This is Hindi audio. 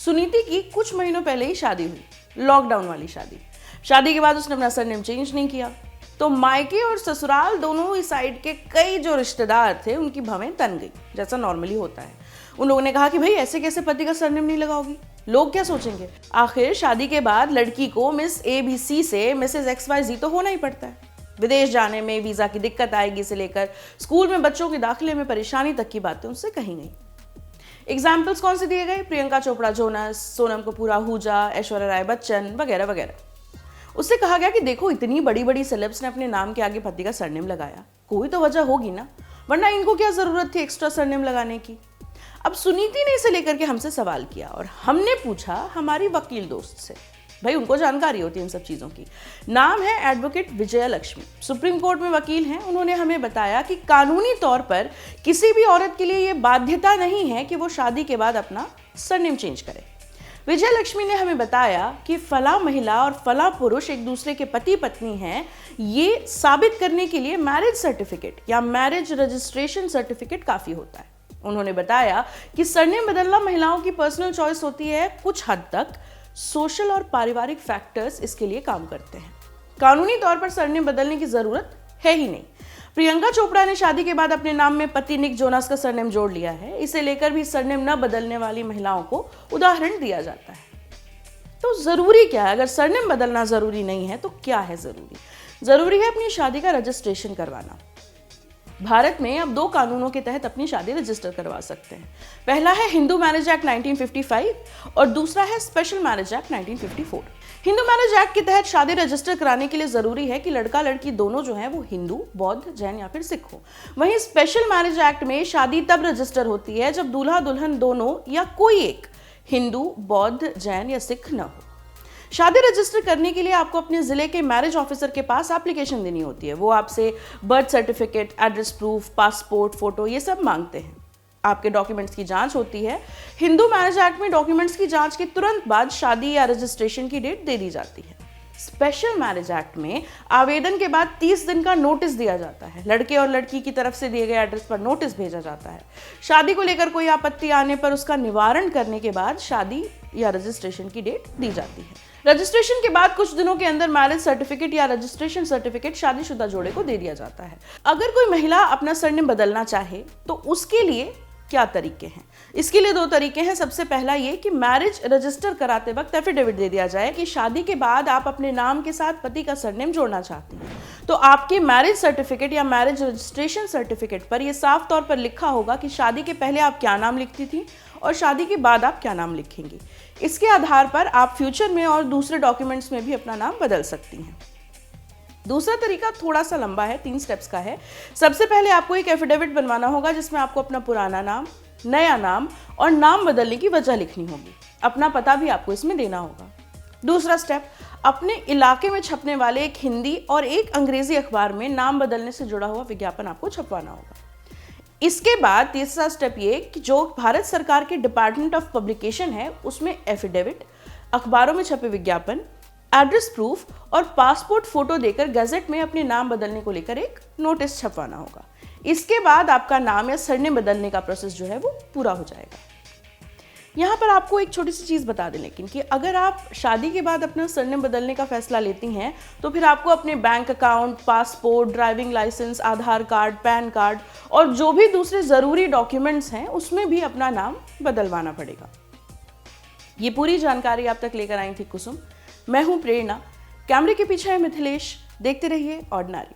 सुनीति की कुछ महीनों पहले ही शादी हुई, लॉकडाउन वाली शादी। शादी के बाद उसने अपना सरनेम चेंज नहीं किया, तो मायके और ससुराल दोनों ही साइड के कई जो रिश्तेदार थे उनकी भवें तन गई, जैसा नॉर्मली होता है। उन लोगों ने कहा कि भाई ऐसे कैसे पति का सरनेम नहीं लगाओगी, लोग क्या सोचेंगे। आखिर शादी के बाद लड़की को मिस ABC से मिसेस XYZ तो होना ही पड़ता है। विदेश जाने में वीजा की दिक्कत आएगी से लेकर स्कूल में बच्चों के दाखिले में परेशानी तक की बातें उससे कही गई। एग्जाम्पल्स कौन से दिए गए? प्रियंका चोपड़ा जोनस, सोनम कपूर आहूजा, ऐश्वर्या राय बच्चन वगैरह वगैरह। उससे कहा गया कि देखो इतनी बड़ी बड़ी सेलेब्स ने अपने नाम के आगे पति का सरनेम लगाया, कोई तो वजह होगी ना, वरना इनको क्या जरूरत थी एक्स्ट्रा सरनेम लगाने की। अब सुनीति ने इसे लेकर के हमसे सवाल किया और हमने पूछा हमारी वकील दोस्त से, भाई उनको जानकारी होती है इन सब चीज़ों की। नाम है advocate Vijaya Lakshmi, supreme court में वकील हैं। उन्होंने हमें बताया कि कानूनी तौर पर किसी भी औरत के लिए ये बाध्यता नहीं है कि वो शादी के बाद अपना सरनेम चेंज करे। विजय लक्ष्मी ने हमें बताया कि फला महिला और फला पुरुष एक दूसरे के पति पत्नी हैं, ये साबित करने के लिए मैरिज सर्टिफिकेट या मैरिज रजिस्ट्रेशन सर्टिफिकेट काफ़ी होता है। उन्होंने बताया कि सरनेम बदलना महिलाओं की पर्सनल चॉइस होती है, कुछ हद तक सोशल और पारिवारिक फैक्टर्स इसके लिए काम करते हैं। कानूनी तौर पर सरनेम बदलने की ज़रूरत है ही नहीं। प्रियंका चोपड़ा ने शादी के बाद अपने नाम में पति निक जोनास का सरनेम जोड़ लिया है। इसे लेकर भी सरनेम न बदलने वाली महिलाओं को उदाहरण दिया जाता है। तो जरूरी क्या है? अगर सरनेम बदलना जरूरी नहीं है तो क्या है जरूरी? जरूरी है अपनी शादी का रजिस्ट्रेशन करवाना। भारत में अब 2 कानूनों के तहत अपनी शादी रजिस्टर करवा सकते हैं। पहला है हिंदू मैरिज एक्ट 1955 और दूसरा है special marriage act 1954। Hindu marriage act के तहत शादी रजिस्टर कराने के लिए जरूरी है कि लड़का लड़की दोनों जो हैं वो हिंदू, बौद्ध, जैन या फिर सिख हो। वहीं स्पेशल मैरिज एक्ट में शादी तब रजिस्टर होती है जब दूल्हा दुल्हन दोनों या कोई एक हिंदू, बौद्ध, जैन या सिख न हो। शादी रजिस्टर करने के लिए आपको अपने जिले के मैरिज ऑफिसर के पास एप्लीकेशन देनी होती है। वो आपसे birth certificate, address proof, passport, photo ये सब मांगते हैं। आपके डॉक्यूमेंट्स की जांच होती है। हिंदू मैरिज एक्ट में डॉक्यूमेंट्स की जांच के तुरंत बाद शादी या रजिस्ट्रेशन की डेट दे दी जाती है। स्पेशल मैरिज एक्ट में आवेदन के बाद 30 दिन का नोटिस दिया जाता है। लड़के और लड़की की तरफ से दिए गए एड्रेस पर नोटिस भेजा जाता है। शादी को लेकर कोई आपत्ति आने पर उसका निवारण करने के बाद शादी या रजिस्ट्रेशन की डेट दी जाती है। रजिस्ट्रेशन के बाद कुछ दिनों के अंदर मैरिज सर्टिफिकेट या रजिस्ट्रेशन सर्टिफिकेट शादीशुदा जोड़े को दे दिया जाता है। अगर कोई महिला अपना सरनेम बदलना चाहे तो उसके लिए क्या तरीके हैं? इसके लिए 2 तरीके हैं। सबसे पहला ये कि मैरिज रजिस्टर कराते वक्त एफिडेविट दे दिया जाए कि शादी के बाद आप अपने नाम के साथ पति का सरनेम जोड़ना चाहती हैं। तो आपके मैरिज सर्टिफिकेट या मैरिज रजिस्ट्रेशन सर्टिफिकेट पर यह साफ तौर पर लिखा होगा कि शादी के पहले आप क्या नाम लिखती थी और शादी के बाद आप क्या नाम लिखेंगी। इसके आधार पर आप फ्यूचर में और दूसरे डॉक्यूमेंट्स में भी अपना नाम बदल सकती हैं। दूसरा तरीका थोड़ा सा लंबा है, 3 स्टेप्स का है। सबसे पहले आपको एक एफिडेविट बनवाना होगा जिसमें आपको अपना पुराना नाम, नया नाम और नाम बदलने की वजह लिखनी होगी। अपना पता भी आपको इसमें देना होगा। दूसरा स्टेप, अपने इलाके में छपने वाले एक हिंदी और एक अंग्रेजी अखबार में नाम बदलने से जुड़ा हुआ विज्ञापन आपको छपवाना होगा। इसके बाद तीसरा स्टेप ये कि जो भारत सरकार के डिपार्टमेंट ऑफ पब्लिकेशन है उसमें एफिडेविट, अखबारों में छपे विज्ञापन, एड्रेस प्रूफ और पासपोर्ट फोटो देकर गजट में अपने नाम बदलने को लेकर एक नोटिस छपवाना होगा। इसके बाद आपका नाम या सरनेम बदलने का प्रोसेस जो है वो पूरा हो जाएगा। यहाँ पर आपको एक छोटी सी चीज़ बता दें लेकिन कि अगर आप शादी के बाद अपना सरनेम बदलने का फैसला लेती हैं तो फिर आपको अपने bank account, passport, driving licence, Aadhaar card, PAN card और जो भी दूसरे ज़रूरी डॉक्यूमेंट्स हैं उसमें भी अपना नाम बदलवाना पड़ेगा। ये पूरी जानकारी आप तक लेकर आई थी कुसुम। मैं हूँ प्रेरणा, कैमरे के पीछे है मिथिलेश। देखते रहिए ऑर्डिनरी।